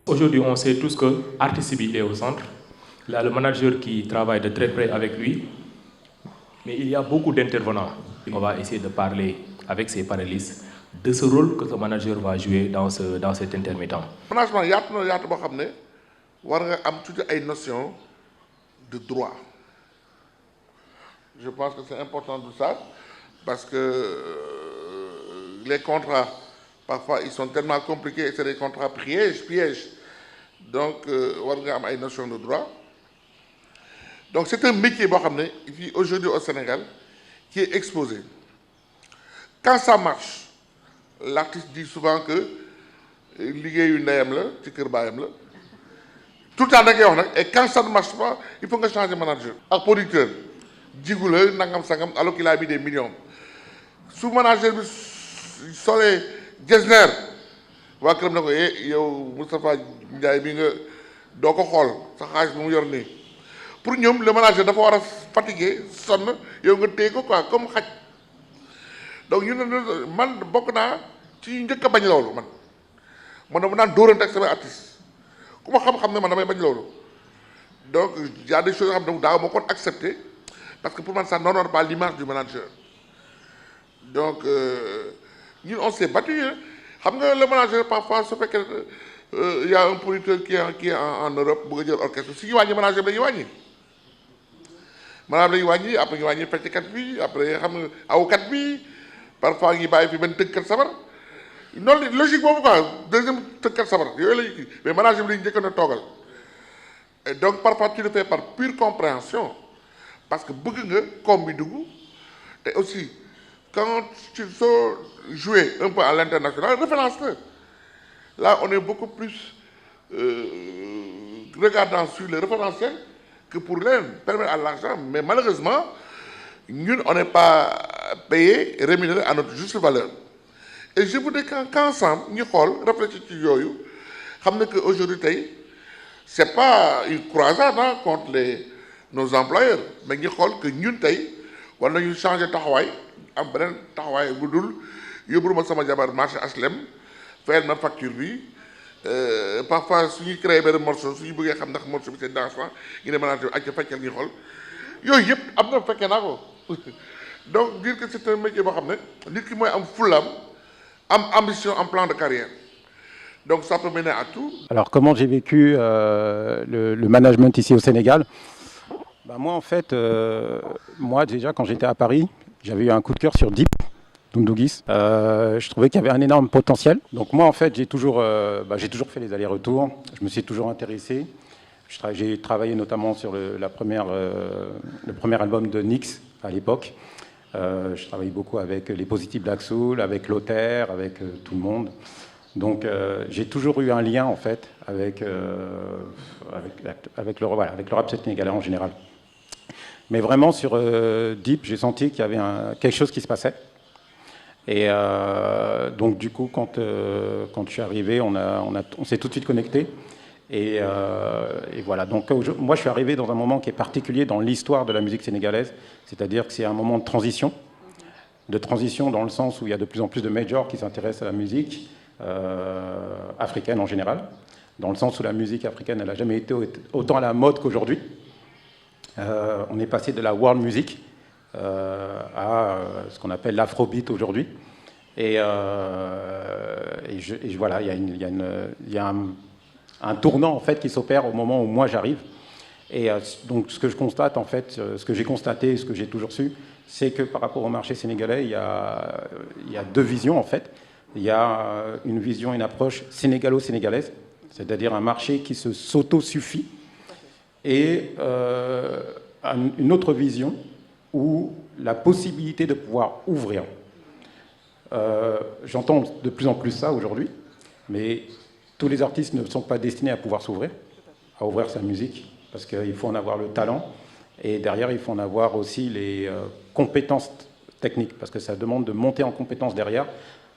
Aujourd'hui, on sait tous que l'artiste est au centre. Il y a le manager qui travaille de très près avec lui. Mais il y a beaucoup d'intervenants. On va essayer de parler avec ces panélistes de ce rôle que ce manager va jouer dans cet intermittent. Management, il y a une notion de droit. Je pense que c'est important de ça parce que les contrats, parfois, ils sont tellement compliqués et c'est des contrats pièges. Donc, il y a une notion de droit. Donc, c'est un métier aujourd'hui au Sénégal qui est exposé. Quand ça marche, l'artiste dit souvent que tout le temps, et quand ça ne marche pas, il faut que changer de manager. Un producteur, alors qu'il a mis des millions. Sous manager, Solé, Gesner, waa këram ne ko yow Moustapha Ndiaye bi nga doo ko xool sa xaalis bu mu yor nii pour ñoom le manager dafa war a fatigué sonn yow nga téye ko quoi comme xaj donc ñu ne man bokk naa ci njëkk a bañ loolu man dama naan dóorante ak samay artiste ku ma xam-xam ne man damay bañ loolu donc y a des choses yoo xam ne daaw ma kon accepté parce que pour moi ça n'honore pas l'image du manager donc ñun on s'est battu le manager parfois se fait que y a un producteur qui est en Europe bëgg a jël orchestre si ñu wàññi manager bi dañuy wàññi maanaam dañuy wàññi après ñu wàññi fecckat bi après xam nga awkat bi parfois ñu bàyyi fi benn tëggkat sabar noonu logique boobu quoi deuxième tëggkat sabar yooyu la ñuy mais manager bi dañu njëkkoon a toogal et donc parfois tu le fais par pure compréhension parce que bëgg nga koom bi dugg te aussi quand tu veux jouer un peu à l'international, référence-le. Là, on est beaucoup plus regardant sur les référentiels que pour les permettre à l'argent. Mais malheureusement, nous, on n'est pas payé et rémunéré à notre juste valeur. Et je voudrais qu'ensemble, nous réfléchissons qu'aujourd'hui, ce n'est pas une croisade contre nos employeurs, mais nous que nous, on a changé de travail. Am beneen taxawaay bu dul yóbbul ma sama jabar marché HLM fayal ma facture bi parfois suñuy créé benn morceau suñu bëggee xam ndax morceau bi c'est dansant ñu ne manager ak ca feccal ñu xool yooyu yëpp am na fekkee naa ko donc dire que c'est un métier boo xam ne nit ki mooy am fulam am ambition en plan de carrière donc ça peut mener à tout. Alors comment j'ai vécu le management ici au Sénégal? Moi en fait, moi déjà quand j'étais à Paris, j'avais eu un coup de cœur sur Deep, Doundouguis. Je trouvais qu'il y avait un énorme potentiel. Donc moi, en fait, j'ai toujours fait les allers-retours. Je me suis toujours intéressé. J'ai travaillé notamment sur le premier album de Nix à l'époque. Je travaillais beaucoup avec les Positive Black Soul, avec Lothaire, avec tout le monde. Donc j'ai toujours eu un lien en fait avec le rap sénégalais en général. Mais vraiment, sur Deep, j'ai senti qu'il y avait quelque chose qui se passait. Et donc, du coup, quand je suis arrivé, on s'est tout de suite connecté. Et voilà. Donc, moi, je suis arrivé dans un moment qui est particulier dans l'histoire de la musique sénégalaise. C'est-à-dire que c'est un moment de transition. De transition dans le sens où il y a de plus en plus de majors qui s'intéressent à la musique africaine en général. Dans le sens où la musique africaine, elle n'a jamais été autant à la mode qu'aujourd'hui. On est passé de la world music à ce qu'on appelle l'afrobeat aujourd'hui. Et voilà, il y a un tournant en fait qui s'opère au moment où moi j'arrive. Et donc ce que je constate en fait, ce que j'ai constaté, ce que j'ai toujours su, c'est que par rapport au marché sénégalais, il y a deux visions en fait. Il y a une vision, une approche sénégalo-sénégalaise, c'est-à-dire un marché qui s'auto-suffit. Et une autre vision où la possibilité de pouvoir ouvrir. J'entends de plus en plus ça aujourd'hui, mais tous les artistes ne sont pas destinés à pouvoir s'ouvrir, à ouvrir sa musique, parce qu'il faut en avoir le talent, et derrière il faut en avoir aussi les compétences techniques, parce que ça demande de monter en compétences derrière,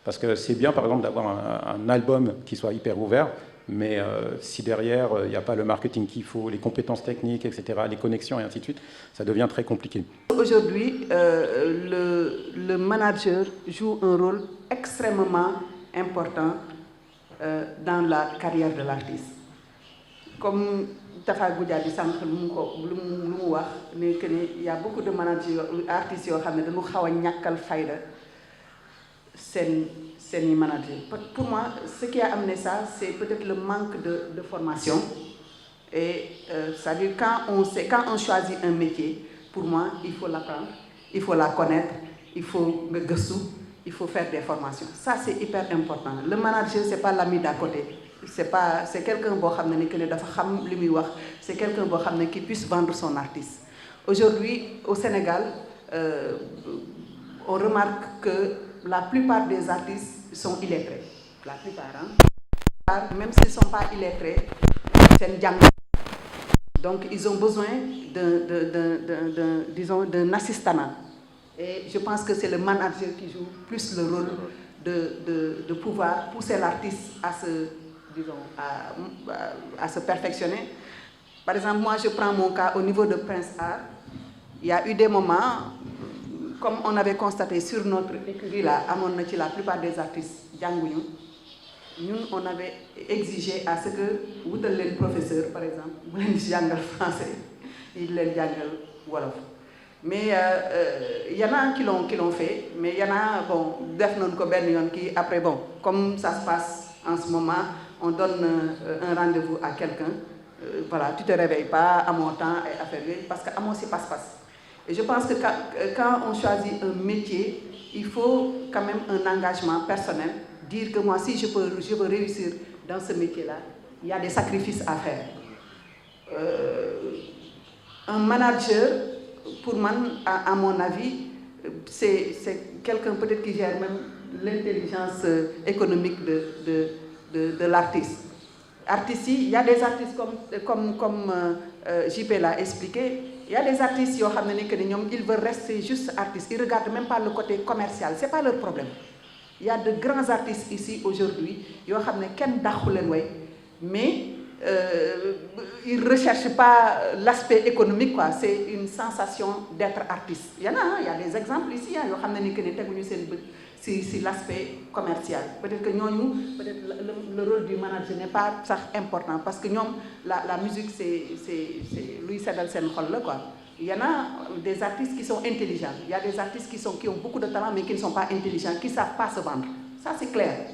parce que c'est bien par exemple d'avoir un album qui soit hyper ouvert, Mais si derrière, il n'y a pas le marketing qu'il faut, les compétences techniques, etc., les connexions et ainsi de suite, ça devient très compliqué. Aujourd'hui, le manager joue un rôle extrêmement important dans la carrière de l'artiste. Comme Tafa Goudiaby sànq lu mu wax ne que il y a beaucoup de managers artistes yoo xam ne dañu xaw a ñàkkal fayda seen manager. Pour moi, ce qui a amené ça, c'est peut-être le manque de formation. Et c'est-à-dire quand on choisit un métier, pour moi, il faut l'apprendre, il faut la connaître, il faut le gëstu, il faut faire des formations. Ça, c'est hyper important. Le manager, c'est pas l'ami d'à côté. C'est quelqu'un c'est quelqu'un qui puisse vendre son artiste. Aujourd'hui, au Sénégal, on remarque que la plupart des artistes sont illettrés. La plupart, hein? Même s'ils ne sont pas illettrés, c'est une jungle. Donc, ils ont besoin d'un assistanat. Et je pense que c'est le manager qui joue plus le rôle de pouvoir pousser l'artiste à se perfectionner. Par exemple, moi, je prends mon cas au niveau de Prince Art. Il y a eu des moments, comme on avait constaté sur notre écurie là, à mon avis, la plupart des artistes, nous, on avait exigé à ce que vous le professeur, par exemple, vous le français, il le wolof. Mais il y en a qui l'ont fait, mais il y en a, bon, après, bon, comme ça se passe en ce moment, on donne un rendez-vous à quelqu'un, voilà, tu ne te réveilles pas à mon temps et à faire, parce qu'à mon c'est passe-passe. Et je pense que quand on choisit un métier, il faut quand même un engagement personnel, dire que moi, si je veux réussir dans ce métier-là, il y a des sacrifices à faire. Un manager, pour moi, à mon avis, c'est quelqu'un peut-être qui gère même l'intelligence économique de l'artiste. Artistes, il y a des artistes comme JP l'a expliqué, il y a des artistes ils veulent rester juste artistes, ils ne regardent même pas le côté commercial, ce n'est pas leur problème. Il y a de grands artistes ici aujourd'hui, mais ils ne recherchent pas l'aspect économique, c'est une sensation d'être artiste. Il y a des exemples ici, c'est l'aspect commercial. Peut-être que le rôle du manager n'est pas ça important, parce que la musique, c'est Louis Sedal Senkhol, quoi. Il y en a des artistes qui sont intelligents, il y a des artistes qui ont beaucoup de talent mais qui ne sont pas intelligents, qui ne savent pas se vendre. Ça c'est clair.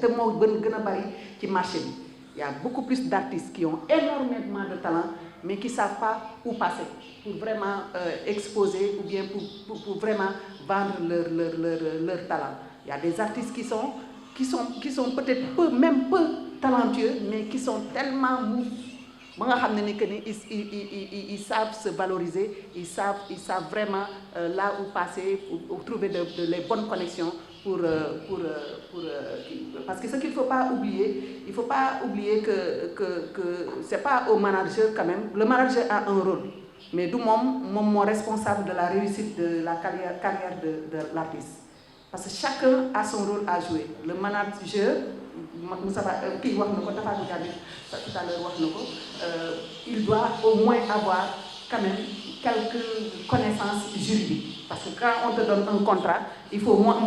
Il y a beaucoup plus d'artistes qui ont énormément de talent mais qui ne savent pas où passer pour vraiment exposer ou bien pour vraiment vendre leur talent. Il y a des artistes qui sont peut-être même peu talentueux mais qui sont tellement mous. Ils savent se valoriser, ils savent vraiment là où passer, pour trouver les bonnes connexions parce que ce qu'il ne faut pas oublier, que ce n'est pas au manager quand même. Le manager a un rôle, mais d'où mon responsable de la réussite de la carrière de l'artiste. Parce que chacun a son rôle à jouer. Le manager, il doit au moins avoir quand même quelques connaissances juridiques. Parce que quand on te donne un contrat, il faut au moins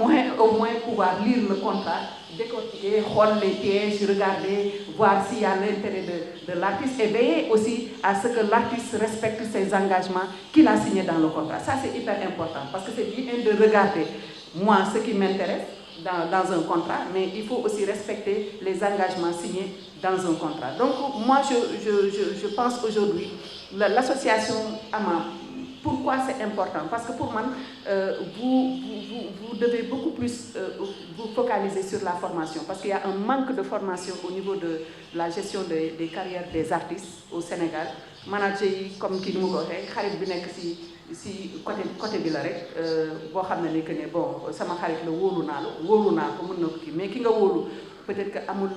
pouvoir lire le contrat, décortiquer, voir les pièges, regarder, voir s'il y a l'intérêt de l'artiste et veiller aussi à ce que l'artiste respecte ses engagements qu'il a signés dans le contrat. Ça, c'est hyper important parce que c'est bien de regarder, moi, ce qui m'intéresse dans un contrat, mais il faut aussi respecter les engagements signés dans un contrat. Donc, moi, je pense aujourd'hui, l'association AMA, pourquoi c'est important? Parce que pour moi, vous devez beaucoup plus vous focaliser sur la formation. Parce qu'il y a un manque de formation au niveau de la gestion des carrières des artistes au Sénégal. Manager, comme qui nous dit, si côté bi la rek bo xamné que né bon sama xarit la wolu na ko mën na ko mais ki nga wolu peut-être que amul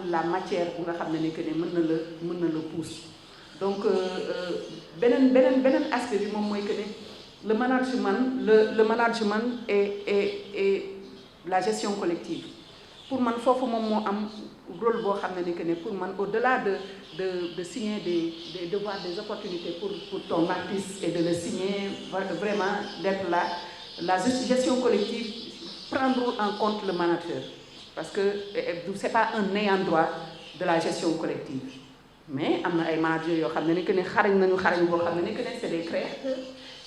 la matière bu nga xamné que né mën na le pousse. Donc benen aspect bi mom moy que né le management et la gestion collective. pour man foofu moom moo am rôle boo xam ne que ne pour man au-delà de signer des devoirs, des opportunités pour ton artiste et de le signer, vraiment d'être là, la gestion collective, prendre en compte le manager, parce que c'est pas un ayant droit de la gestion collective. Mais am na ay managers yoo xam ne que ne xarañ nañu xarañ boo xam ne que ne c'est des créateurs,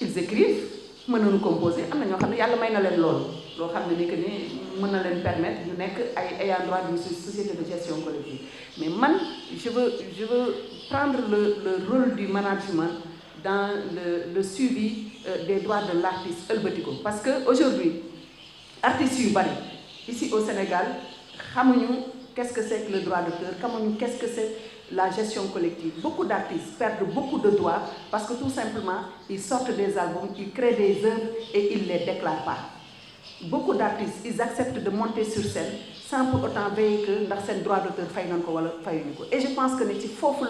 ils écrivent, mën nañu composer, am na ñoo xam ne yàlla may na leen loolu loo xam ne que ne mën na leen permettre ñu nekk ay ayant droit d'une société de gestion collective. Mais man je veux prendre le rôle du management dans le suivi des droits de l'artiste ëlbatico, parce que aujourd'hui artistes yu bari ici au Sénégal xamuñu qu'est-ce que c'est que le droit d'auteur, xamuñu qu'est-ce que c'est la gestion collective. Beaucoup d'artistes perdent beaucoup de droits parce que tout simplement ils sortent des albums, ils créent des œuvres et ils les déclarent pas. Beaucoup d'artistes ils acceptent de monter sur scène sans pour autant veiller que ndax seen droit d'auteur fay nañ ko wala fayuñu ko. Et je pense que ne ci foofu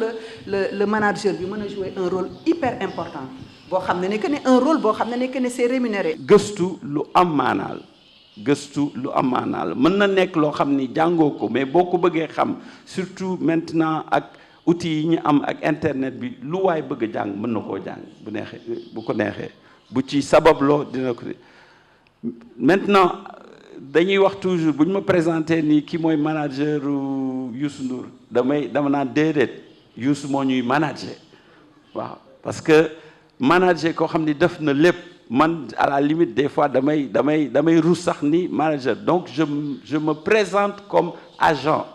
le manager bi mën a jouer un rôle hyper important boo xam ne que ne un rôle boo xam ne que ne c'est rémunéré. gëstu lu am maanaal mën na nekk loo xam ni jàngoo ko, mais boo ko bëggee xam surtout maintenant ak outils yi ñu am ak internet bi lu waay bëgg a jàng mën na koo jàng bu ko neexee bu ci sababloo dina ko. Maintenant dañuy wax toujours bu ñu ma présenté ni ki mooy manager Youssou Ndour dama naan déedéet Youssou moo ñuy manager waaw, parce que manager koo xam ni def na lépp. Man à la limite des fois damay rus sax ni manager, donc je me présente comme agent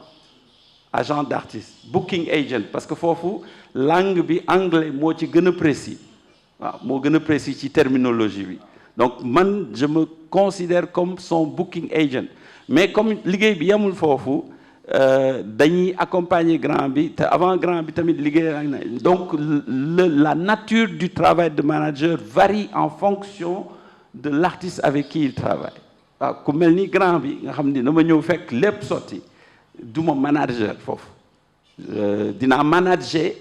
d'artiste, booking agent, parce que foofu langue bi anglais moo ci gën a précis waaw, moo gën a précis ci terminologie bi. Donc man je me considère comme son booking agent, mais comme liggéey bi yamul foofu dañuy accompagner grand bi te avant grand bi tamit liggéey ak na. Donc la nature du travail de manager varie en fonction de l'artiste avec qui il travaille. waaw ku mel ni grand bi nga xam ni dama ñëw fekk lépp sotti du ma manager foofu dinaa manager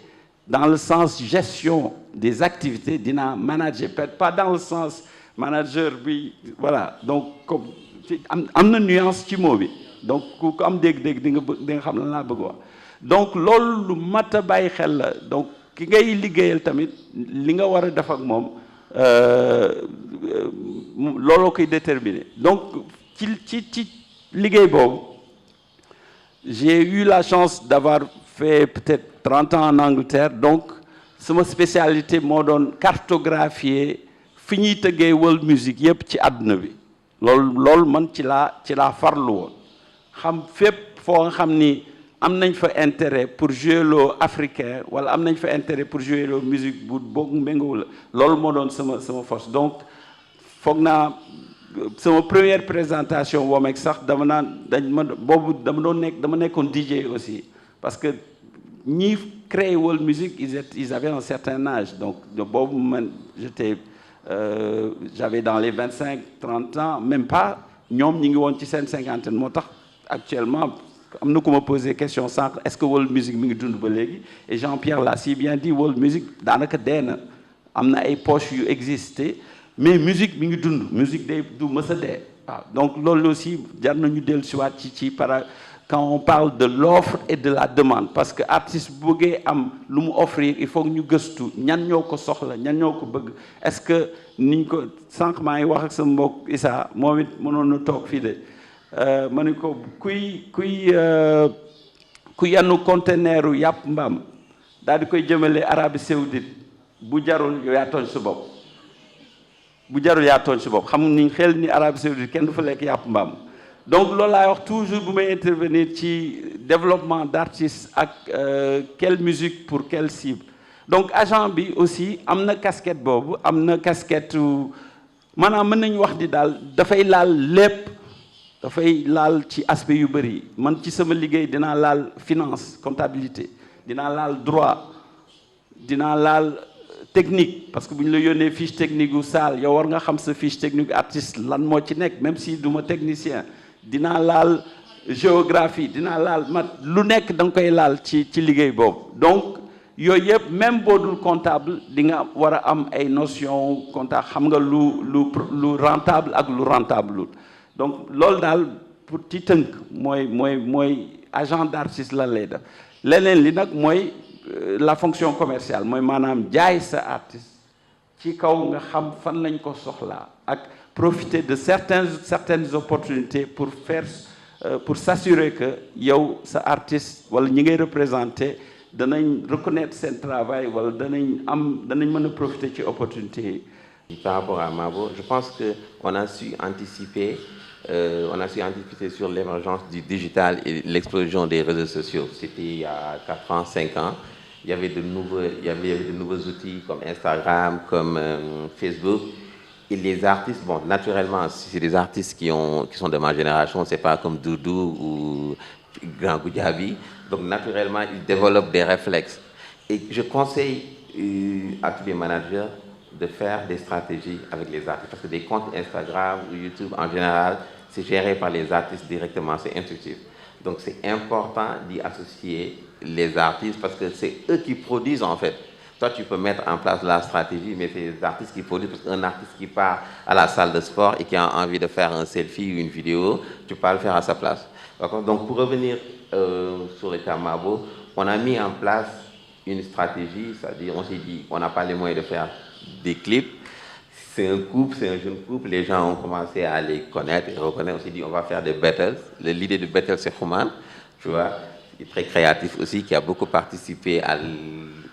dans le sens gestion des activités, dinaa manager peut-être pas dans le sens manager bi voilà. Donc comme am na nuance ci mot bi. Donc ku am dégg-dégg di nga xam lan laa bëgg wax. Donc loolu lu mat a bàyyi xel la. Donc ki ngay liggéeyal tamit li nga war a def ak moom looloo koy déterminer. Donc ci liggéey boobu j'ai eu la chance d'avoir fait peut-être 30 ans en Angleterre. Donc sama spécialité moo doon cartographier fi ñuy tëggee world music yëpp ci àdduna bi. loolu man ci laa farlu woon. xam fépp foo nga xam ni am nañ fa intérêt pour jouer loo africain wala am nañ fa intérêt pour jouer loo musique bu boog méngoo la loolu moo doon sama force. Donc foog naa sama première présentation Womex sax dama nekkoon DJ aussi, parce que ñi créé world music ils avaient un certain âge. Donc boobu man j'avais dans les 25-30 ans, même pas, ñoom ñi ngi woon ci seen cinquantaine. Moo tax actuellement am na ku ma posé question sànq est-ce que world music mi ngi dund ba léegi, et Jean-Pierre l'a si bien dit, world music daanaka dee na. Am na ay poches yu existé, mais musique mi ngi dund, musique day du mës a dee waaw. Donc loolu aussi jar nañu dellu si waat ci quand on parle de l'offre et de la demande, parce que artiste bu bëggee am lu mu offrir il faut que ñu gëstu ñan ñoo ko soxla ñan ñoo ko bëgg. Est-ce que niñ ko sànq maa ngi wax ak sama mbokk Issa moom it mënoon na toog fii de ma ne ko kuy yanu conteneuru yàpp mbaam daal di koy jëmale Arabie Saoudite bu jarul yow yaa tooñ sa bopp. bu jarul yaa tooñ sa bopp xam ni xel ni Arabie Saoudite kenn du fa lekk yàpp mbaam. Donc loolu laay wax toujours bu may intervenir ci développement d'artistes ak quelle musique pour quelle cible. Donc agent bi aussi am na casquette boobu, am na casquette maanaam mën nañu wax di daal dafay laal lépp, dafay laal ci aspect yu bëri. Man ci sama liggéey dinaa laal finance, comptabilité, dinaa laal droit, dinaa laal technique, parce que bu ñu la yónnee fiche technique gu saal yow war nga xam sa fiche technique artiste lan moo ci nekk, même si du ma technicien. Dinaa laal géographie, dinaa laal mat lu nekk da nga koy laal ci liggéey boobu. Donc yooyu yëpp même boo dul comptable di nga war a am ay notion comptable, xam nga lu rentable ak lu rentable. Donc loolu daal pour ci tënk mooy agent d'artiste lan lay def leneen li nag mooy la fonction commerciale mooy maanaam jaay sa artiste ci kaw nga xam fan lañ ko soxlaa ak profiter de certaines opportunités pour s'assurer que yow sa artiste wala ñi ngay représenter danañ reconnaître seen travail wala danañ mën a profiter ci opportunité yi. Par rapport à Mabo, je pense qu'on a su anticiper sur l'émergence du digital et l'explosion des réseaux sociaux. C'était il y a 4 ans, 5 ans. Il y avait de nouveaux outils comme Instagram, comme Facebook. Et les artistes, bon, naturellement, si c'est des artistes qui sont de ma génération, c'est pas comme Doudou ou Grand Goudiaby. Donc, naturellement, ils développent des réflexes. Et je conseille à tous les managers de faire des stratégies avec les artistes. Parce que des comptes Instagram ou YouTube, en général, c'est géré par les artistes directement, c'est intuitif. Donc, c'est important d'y associer les artistes parce que c'est eux qui produisent, en fait. Toi, tu peux mettre en place la stratégie, mais c'est les artistes qui produisent. Parce qu'un artiste qui part à la salle de sport et qui a envie de faire un selfie ou une vidéo, tu peux le faire à sa place. Donc, pour revenir sur le cas Mabo, on a mis en place une stratégie, c'est-à-dire on s'est dit, on n'a pas les moyens de faire des clips. C'est un couple, c'est un jeune couple, les gens ont commencé à les connaître et reconnaître. On s'est dit, on va faire des battles. L'idée de battle, c'est Kouman, tu vois, qui est très créatif aussi, qui a beaucoup participé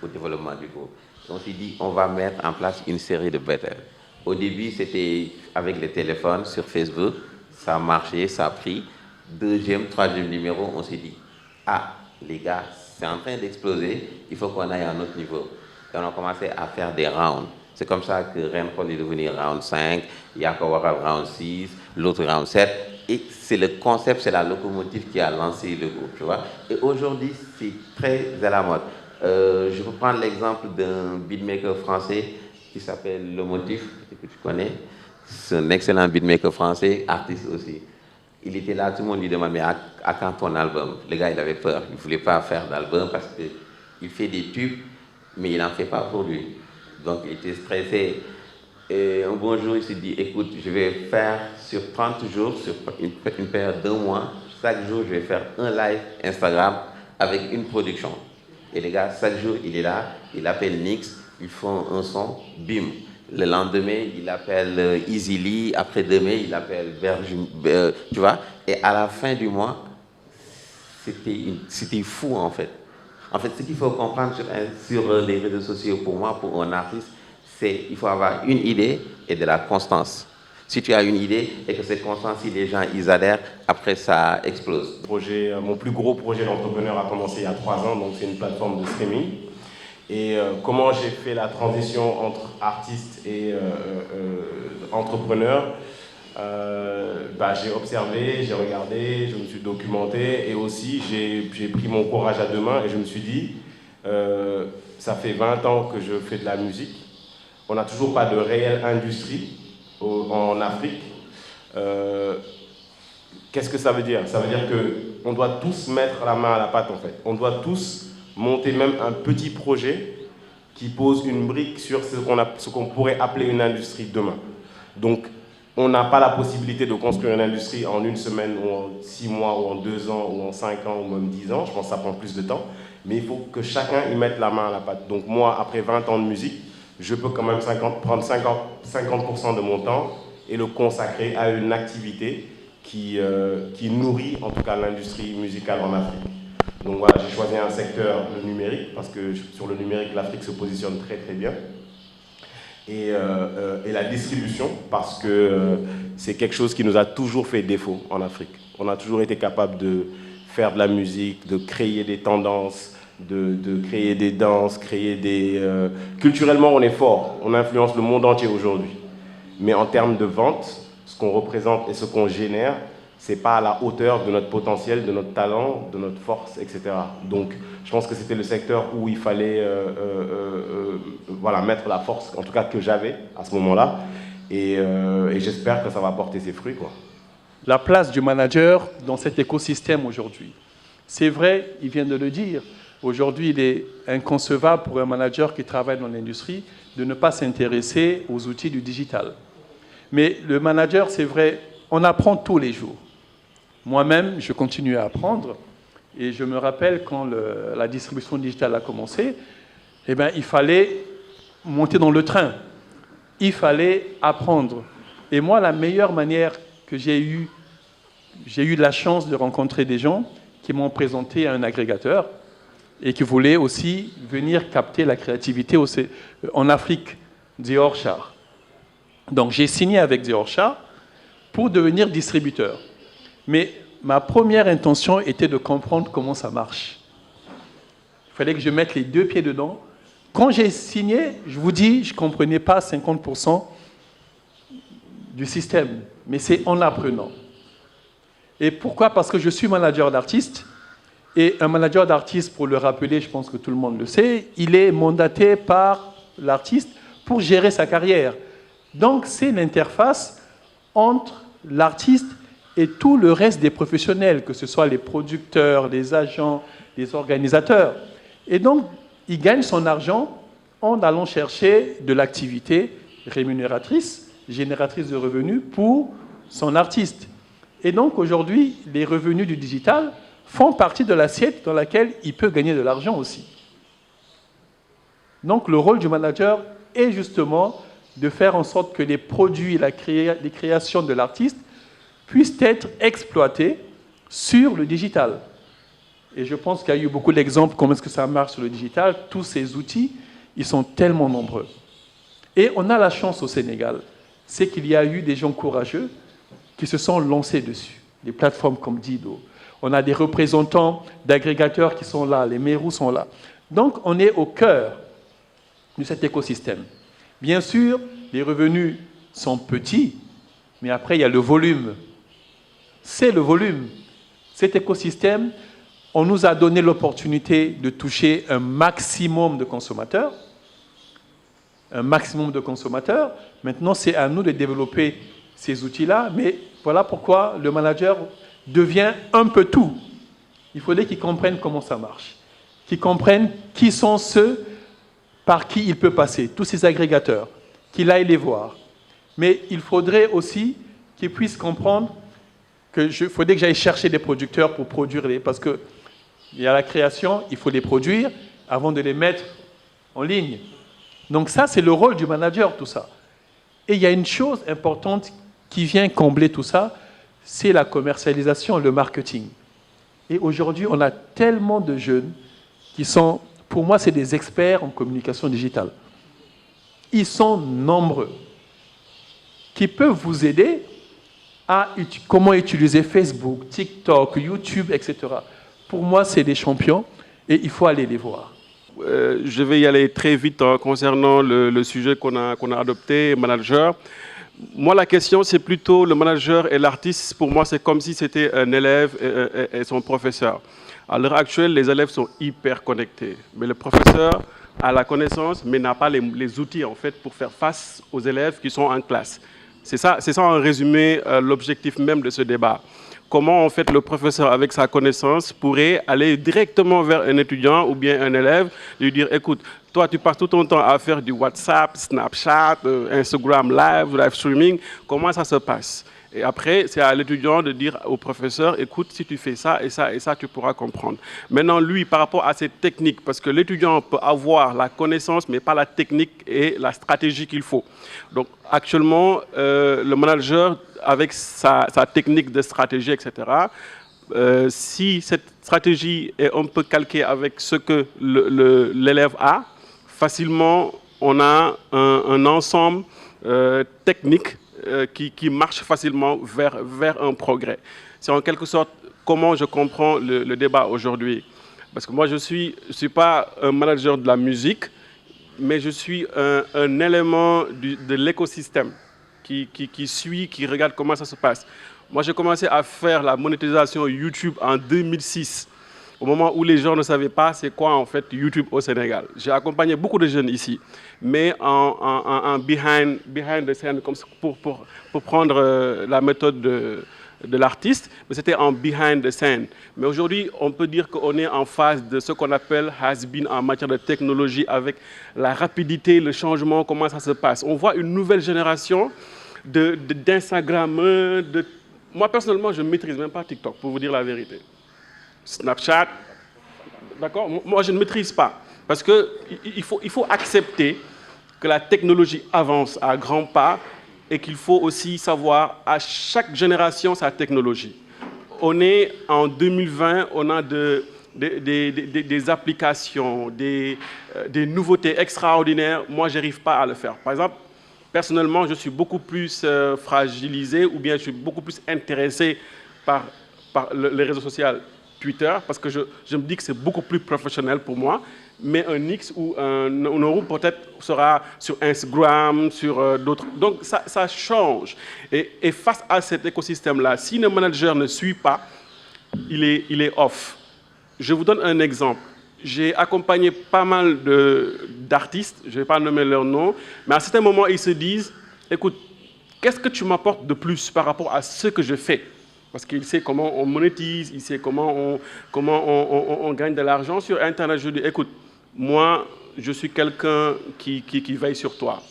au développement du groupe. On s'est dit, on va mettre en place une série de battles. Au début, c'était avec les téléphones sur Facebook, ça a marché, ça a pris. Deuxième, troisième numéro, on s'est dit, ah, les gars, c'est en train d'exploser, il faut qu'on aille à un autre niveau. Et on a commencé à faire des rounds. C'est comme ça que Renfol est devenu round 5, Yakowara round 6, l'autre round 7. Et c'est le concept, c'est la locomotive qui a lancé le groupe, tu vois. Et aujourd'hui, c'est très à la mode. Je peux prendre l'exemple d'un beatmaker français qui s'appelle Le Motif, que tu connais. C'est un excellent beatmaker français, artiste aussi. Il était là, tout le monde lui demandait, mais à quand ton album? Le gars, il avait peur. Il ne voulait pas faire d'album parce qu'il fait des tubes, mais il n'en fait pas pour lui. Donc, il était stressé. Et un bon jour, il s'est dit, écoute, je vais faire sur 30 jours, sur une période d'1 mois, chaque jour, je vais faire un live Instagram avec une production. Et les gars, chaque jour, il est là, il appelle Nix, ils font un son, bim. Le lendemain, il appelle Easily, après-demain, il appelle Virgin, tu vois. Et à la fin du mois, c'était fou, en fait. En fait, ce qu'il faut comprendre sur les réseaux sociaux, pour moi, pour un artiste, c'est qu'il faut avoir une idée et de la constance. Si tu as une idée et que c'est constant, si les gens ils adhèrent, après ça explose. Mon plus gros projet d'entrepreneur a commencé il y a 3 ans, donc c'est une plateforme de streaming. Et comment j'ai fait la transition entre artiste et entrepreneur, j'ai observé, j'ai regardé, je me suis documenté et aussi j'ai pris mon courage à 2 mains et je me suis dit, ça fait 20 ans que je fais de la musique, on n'a toujours pas de réelle industrie en Afrique. Qu'est-ce que ça veut dire? Ça veut dire qu'on doit tous mettre la main à la pâte en fait. On doit tous monter même un petit projet qui pose une brique sur ce qu'on pourrait appeler une industrie demain. Donc, on n'a pas la possibilité de construire une industrie en 1 semaine ou en 6 mois ou en 2 ans ou en 5 ans ou même 10 ans. Je pense que ça prend plus de temps. Mais il faut que chacun y mette la main à la pâte. Donc moi, après 20 ans de musique, je peux quand même prendre 50% de mon temps et le consacrer à une activité qui nourrit en tout cas l'industrie musicale en Afrique. Donc voilà, j'ai choisi un secteur, le numérique, parce que sur le numérique, l'Afrique se positionne très très bien. Et la distribution, parce que c'est quelque chose qui nous a toujours fait défaut en Afrique. On a toujours été capable de faire de la musique, de créer des tendances, de créer des danses, culturellement, on est fort, on influence le monde entier aujourd'hui. Mais en termes de vente, ce qu'on représente et ce qu'on génère, c'est pas à la hauteur de notre potentiel, de notre talent, de notre force, etc. Donc, je pense que c'était le secteur où il fallait mettre la force, en tout cas que j'avais à ce moment-là. Et j'espère que ça va porter ses fruits, quoi. La place du manager dans cet écosystème aujourd'hui. C'est vrai, il vient de le dire, aujourd'hui il est inconcevable pour un manager qui travaille dans l'industrie de ne pas s'intéresser aux outils du digital. Mais le manager, c'est vrai, on apprend tous les jours. Moi-même, je continue à apprendre. Et je me rappelle quand la distribution digitale a commencé, eh bien, il fallait monter dans le train. Il fallait apprendre. Et moi, la meilleure manière que j'ai eu de la chance de rencontrer des gens qui m'ont présenté à un agrégateur et qui voulaient aussi venir capter la créativité en Afrique, The Orchard. Donc, j'ai signé avec The Orchard pour devenir distributeur. Mais ma première intention était de comprendre comment ça marche. Il fallait que je mette les deux pieds dedans. Quand j'ai signé, je vous dis, je ne comprenais pas 50% du système, mais c'est en apprenant. Et pourquoi? Parce que je suis manager d'artistes, et un manager d'artiste, pour le rappeler, je pense que tout le monde le sait, il est mandaté par l'artiste pour gérer sa carrière. Donc c'est l'interface entre l'artiste et tout le reste des professionnels, que ce soit les producteurs, les agents, les organisateurs. Et donc, il gagne son argent en allant chercher de l'activité rémunératrice, génératrice de revenus pour son artiste. Et donc, aujourd'hui, les revenus du digital font partie de l'assiette dans laquelle il peut gagner de l'argent aussi. Donc, le rôle du manager est justement de faire en sorte que les produits, les créations de l'artiste puissent être exploités sur le digital. Et je pense qu'il y a eu beaucoup d'exemples comment est-ce que ça marche sur le digital. Tous ces outils, ils sont tellement nombreux. Et on a la chance au Sénégal, c'est qu'il y a eu des gens courageux qui se sont lancés dessus. Des plateformes comme Dido. On a des représentants d'agrégateurs qui sont là, les Mérou sont là. Donc on est au cœur de cet écosystème. Bien sûr, les revenus sont petits, mais après il y a le volume. C'est le volume. Cet écosystème, on nous a donné l'opportunité de toucher un maximum de consommateurs. Un maximum de consommateurs. Maintenant, c'est à nous de développer ces outils-là. Mais voilà pourquoi le manager devient un peu tout. Il faudrait qu'il comprenne comment ça marche. Qu'il comprenne qui sont ceux par qui il peut passer, tous ces agrégateurs, qu'il aille les voir. Mais il faudrait aussi qu'il puisse comprendre qu'il faudrait que j'aille chercher des producteurs pour produire parce que il y a la création, il faut les produire avant de les mettre en ligne. Donc ça, c'est le rôle du manager, tout ça. Et il y a une chose importante qui vient combler tout ça, c'est la commercialisation, le marketing. Et aujourd'hui, on a tellement de jeunes qui sont, pour moi, c'est des experts en communication digitale. Ils sont nombreux, qui peuvent vous aider à comment utiliser Facebook, TikTok, YouTube, etc. Pour moi, c'est des champions et il faut aller les voir. Je vais y aller très vite concernant le sujet qu'on a adopté, manager. Moi, la question, c'est plutôt le manager et l'artiste. Pour moi, c'est comme si c'était un élève et son professeur. À l'heure actuelle, les élèves sont hyper connectés. Mais le professeur a la connaissance, mais n'a pas les outils en fait, pour faire face aux élèves qui sont en classe. C'est ça en résumé l'objectif même de ce débat. Comment en fait le professeur avec sa connaissance pourrait aller directement vers un étudiant ou bien un élève et lui dire écoute, toi tu passes tout ton temps à faire du WhatsApp, Snapchat, Instagram live streaming, comment ça se passe? Et après, c'est à l'étudiant de dire au professeur, écoute, si tu fais ça et ça et ça, tu pourras comprendre. Maintenant, lui, par rapport à cette technique, parce que l'étudiant peut avoir la connaissance, mais pas la technique et la stratégie qu'il faut. Donc, actuellement, le manager, avec sa technique de stratégie, etc., si cette stratégie est un peu calquée avec ce que l'élève a, facilement, on a un ensemble technique qui marche facilement vers un progrès. C'est en quelque sorte comment je comprends le débat aujourd'hui. Parce que moi, je suis pas un manager de la musique, mais je suis un élément de l'écosystème qui suit, qui regarde comment ça se passe. Moi, j'ai commencé à faire la monétisation YouTube en 2006, au moment où les gens ne savaient pas c'est quoi en fait YouTube au Sénégal. J'ai accompagné beaucoup de jeunes ici, mais en behind the scene, comme pour prendre la méthode de l'artiste, mais c'était en behind the scene. Mais aujourd'hui, on peut dire qu'on est en phase de ce qu'on appelle has-been en matière de technologie, avec la rapidité, le changement, comment ça se passe. On voit une nouvelle génération d'Instagrammeurs, moi, personnellement, je ne maîtrise même pas TikTok, pour vous dire la vérité. Snapchat, d'accord? Moi, je ne maîtrise pas. Parce qu'il faut accepter que la technologie avance à grands pas et qu'il faut aussi savoir à chaque génération sa technologie. On est en 2020, on a des applications, des nouveautés extraordinaires. Moi, je n'arrive pas à le faire. Par exemple, personnellement, je suis beaucoup plus fragilisé ou bien je suis beaucoup plus intéressé par les réseaux sociaux Twitter parce que je me dis que c'est beaucoup plus professionnel pour moi. Mais un X ou un Euro peut-être sera sur Instagram, sur d'autres. Donc ça change. Et face à cet écosystème-là, si le manager ne suit pas, il est off. Je vous donne un exemple. J'ai accompagné pas mal d'artistes, je ne vais pas nommer leur nom, mais à certains moments, ils se disent, écoute, qu'est-ce que tu m'apportes de plus par rapport à ce que je fais? Parce qu'il sait comment on monétise, il sait comment on gagne de l'argent sur Internet. Je dis, écoute, moi, je suis quelqu'un qui veille sur toi.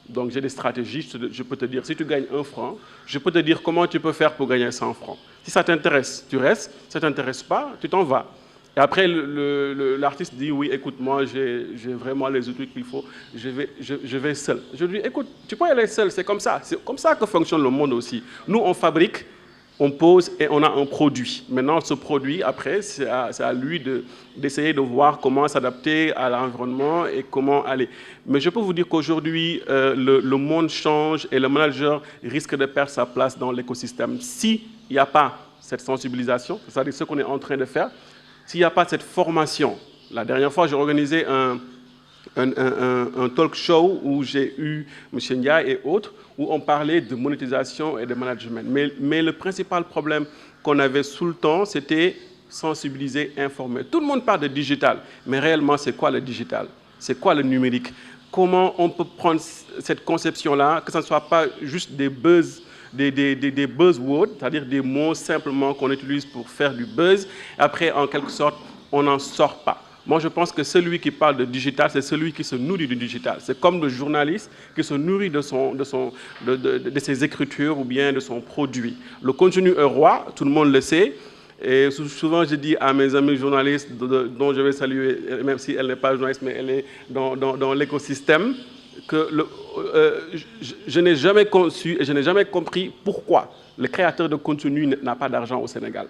Donc, j'ai des stratégies. Je peux te dire, si tu gagnes 1 franc, je peux te dire comment tu peux faire pour gagner 100 francs. Si ça t'intéresse, tu restes. Si ça ne t'intéresse pas, tu t'en vas. Et après, l'artiste dit, oui, écoute, moi, j'ai vraiment les outils qu'il faut. Je vais seul. Je lui dis, écoute, tu peux y aller seul, c'est comme ça. C'est comme ça que fonctionne le monde aussi. Nous, on fabrique, on pose et on a un produit. Maintenant, ce produit, après, c'est à lui d'essayer de voir comment s'adapter à l'environnement et comment aller. Mais je peux vous dire qu'aujourd'hui, le monde change et le manager risque de perdre sa place dans l'écosystème. S'il n'y a pas cette sensibilisation, c'est-à-dire ce qu'on est en train de faire, s'il n'y a pas cette formation. La dernière fois, j'ai organisé un talk show où j'ai eu M. Ndiaye et autres, où on parlait de monétisation et de management. Mais le principal problème qu'on avait sous le temps, c'était sensibiliser, informer. Tout le monde parle de digital, mais réellement, c'est quoi le digital? C'est quoi le numérique? Comment on peut prendre cette conception-là, que ce ne soit pas juste des buzz, des buzzwords, c'est-à-dire des mots simplement qu'on utilise pour faire du buzz. Après, en quelque sorte, on n'en sort pas. Moi, je pense que celui qui parle de digital, c'est celui qui se nourrit du digital. C'est comme le journaliste qui se nourrit de ses écritures ou bien de son produit. Le contenu est roi, tout le monde le sait. Et souvent, je dis à mes amis journalistes, dont je vais saluer, même si elle n'est pas journaliste, mais elle est dans l'écosystème, que je n'ai jamais conçu et je n'ai jamais compris pourquoi le créateur de contenu n'a pas d'argent au Sénégal.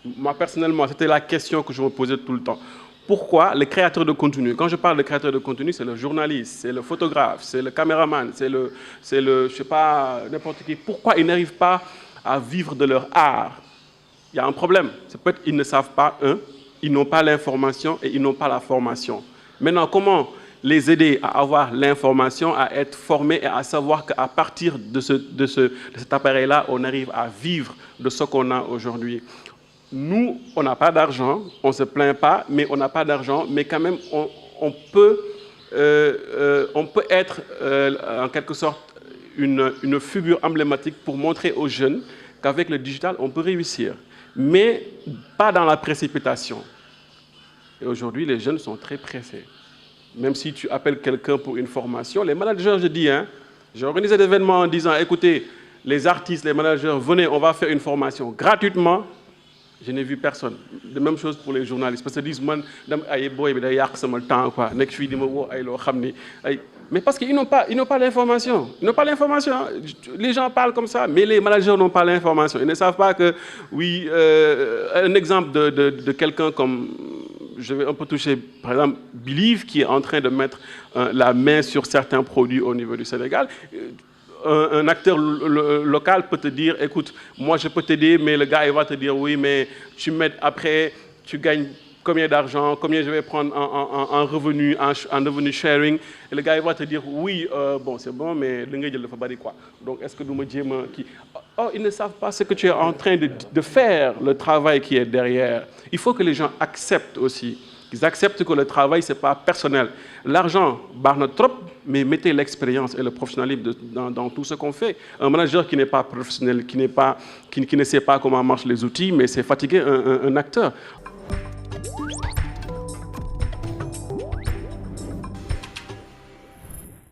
Moi, personnellement, c'était la question que je me posais tout le temps. Pourquoi les créateurs de contenu? Quand je parle de créateurs de contenu, c'est le journaliste, c'est le photographe, c'est le caméraman, c'est le je sais pas, n'importe qui. Pourquoi ils n'arrivent pas à vivre de leur art? Il y a un problème. C'est peut-être qu'ils ne savent pas, ils n'ont pas l'information et ils n'ont pas la formation. Maintenant, comment les aider à avoir l'information, à être formés et à savoir qu'à partir de cet appareil-là, on arrive à vivre de ce qu'on a aujourd'hui? Nous, on n'a pas d'argent, on ne se plaint pas, mais on n'a pas d'argent, mais quand même, on peut être en quelque sorte une figure emblématique pour montrer aux jeunes qu'avec le digital, on peut réussir, mais pas dans la précipitation. Et aujourd'hui, les jeunes sont très pressés. Même si tu appelles quelqu'un pour une formation, les managers, je dis, j'ai organisé des événements en disant, écoutez, les artistes, les managers, venez, on va faire une formation gratuitement. Je n'ai vu personne. De même chose pour les journalistes. Parce qu'ils disent, mais parce qu'ils n'ont pas l'information. Ils n'ont pas l'information. Les gens parlent comme ça, mais les managers n'ont pas l'information. Ils ne savent pas que, oui, un exemple de quelqu'un comme, je vais un peu toucher, par exemple, Believe, qui est en train de mettre la main sur certains produits au niveau du Sénégal. Un acteur local peut te dire, écoute, moi je peux t'aider, mais le gars il va te dire, oui, mais tu mets après, tu gagnes combien d'argent, combien je vais prendre en revenu, en revenu sharing. Et le gars il va te dire, oui, bon, c'est bon, mais le gars il le fait quoi. Donc est-ce que nous me disons qui... Oh, ils ne savent pas ce que tu es en train de faire, le travail qui est derrière. Il faut que les gens acceptent aussi. Ils acceptent que le travail, ce n'est pas personnel. L'argent barre trop, mais mettez l'expérience et le professionnalisme dans tout ce qu'on fait. Un manager qui n'est pas professionnel, qui ne sait pas comment marchent les outils, mais c'est fatiguer un acteur.